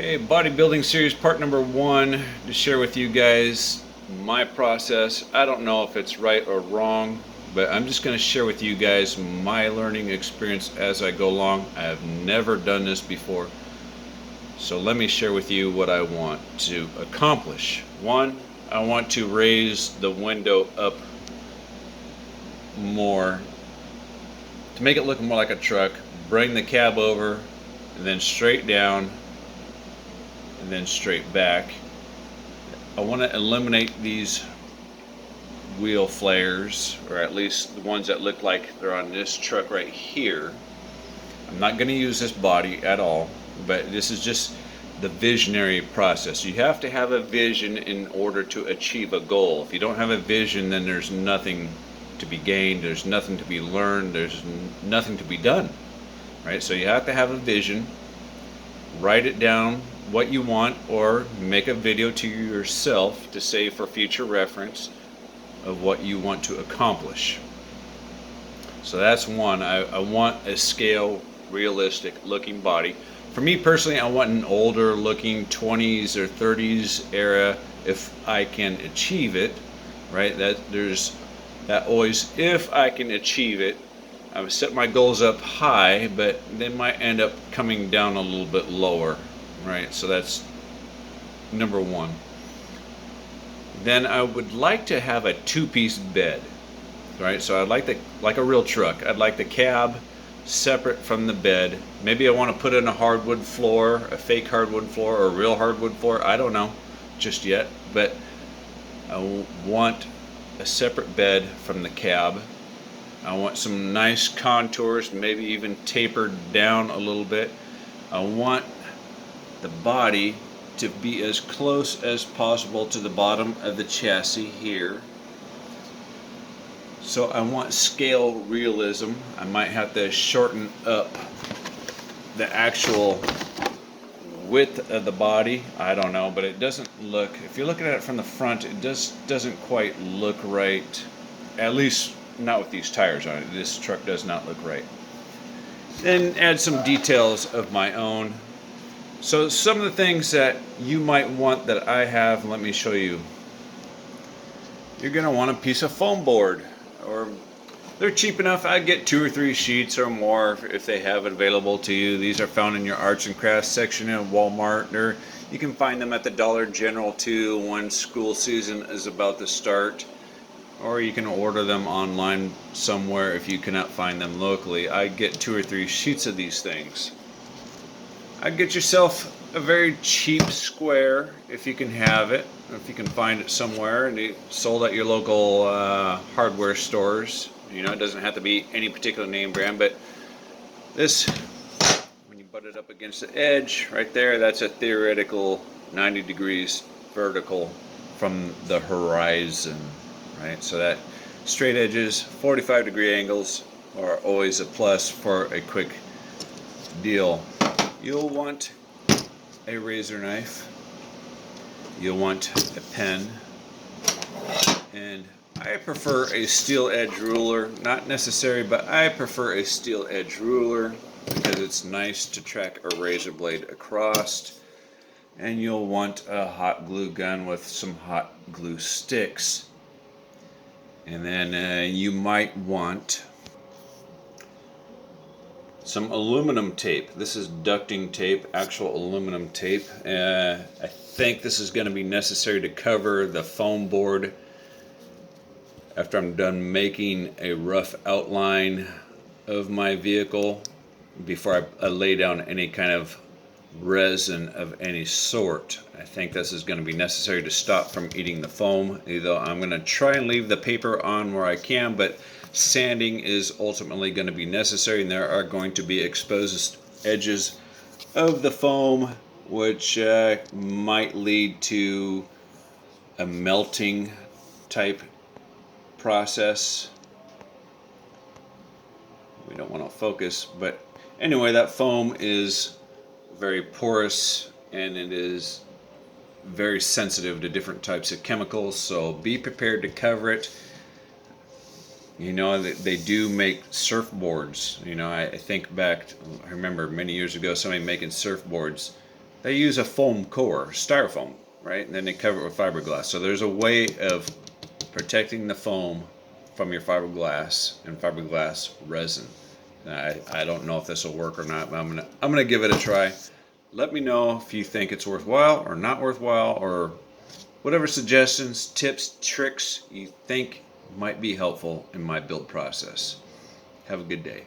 Okay, bodybuilding series part number 1 to share with you guys my process. I don't know if it's right or wrong, but I'm just going to share with you guys my learning experience as I go along. I have never done this before, so let me share with you what I want to accomplish. One, I want to raise the window up more to make it look more like a truck, bring the cab over, and then straight down, and then straight back. I want to eliminate these wheel flares, or at least the ones that look like they're on this truck right here. I'm not going to use this body at all, but this is just the visionary process. You have to have a vision in order to achieve a goal. If you don't have a vision, then there's nothing to be gained, there's nothing to be learned, there's nothing to be done, right? So you have to have a vision, write it down what you want, or make a video to yourself to save for future reference of what you want to accomplish. So that's one. I want a scale, realistic looking body. For me personally, I want an older looking 20s or 30s era if I can achieve it, right? That always, if I can achieve it. I would set my goals up high, but they might end up coming down a little bit lower, right? So that's number one. Then I would like to have a two-piece bed, right? So I'd like a real truck. I'd like the cab separate from the bed. Maybe I want to put in a hardwood floor, a fake hardwood floor, or a real hardwood floor. I don't know just yet, but I want a separate bed from the cab. I want some nice contours, maybe even tapered down a little bit. I want the body to be as close as possible to the bottom of the chassis here. So I want scale realism. I might have to shorten up the actual width of the body. I don't know, but it doesn't look, if you're looking at it from the front, it doesn't quite look right. At least not with these tires on it. This truck does not look right. Then add some details of my own. So some of the things that you might want that I have, let me show you. You're going to want a piece of foam board, or they're cheap enough. I'd get 2 or 3 sheets or more if they have it available to you. These are found in your arts and crafts section at Walmart, or you can find them at the Dollar General too when school season is about to start. Or you can order them online somewhere if you cannot find them locally. I'd get 2 or 3 sheets of these things. I'd get yourself a very cheap square if you can have it, if you can find it somewhere, and it's sold at your local hardware stores. You know, it doesn't have to be any particular name brand, but this, when you butt it up against the edge right there, that's a theoretical 90 degrees vertical from the horizon. Right, so that straight edges, 45-degree angles are always a plus for a quick deal. You'll want a razor knife. You'll want a pen. And I prefer a steel edge ruler. Not necessary, but I prefer a steel edge ruler because it's nice to track a razor blade across. And you'll want a hot glue gun with some hot glue sticks. And then you might want some aluminum tape. This is ducting tape, actual aluminum tape. I think this is going to be necessary to cover the foam board after I'm done making a rough outline of my vehicle before I lay down any kind of resin of any sort. I think this is going to be necessary to stop from eating the foam, although I'm going to try and leave the paper on where I can, but sanding is ultimately going to be necessary, and there are going to be exposed edges of the foam, which might lead to a melting type process. We don't want to focus, but anyway, that foam is very porous and it is very sensitive to different types of chemicals, so be prepared to cover it. You know, they do make surfboards. You know, I think back, I remember many years ago somebody making surfboards they use a foam core, styrofoam, right? And then they cover it with fiberglass. So there's a way of protecting the foam from your fiberglass and fiberglass resin. I don't know if this will work or not, but I'm gonna give it a try. Let me know if you think it's worthwhile or not worthwhile, or whatever suggestions, tips, tricks you think might be helpful in my build process. Have a good day.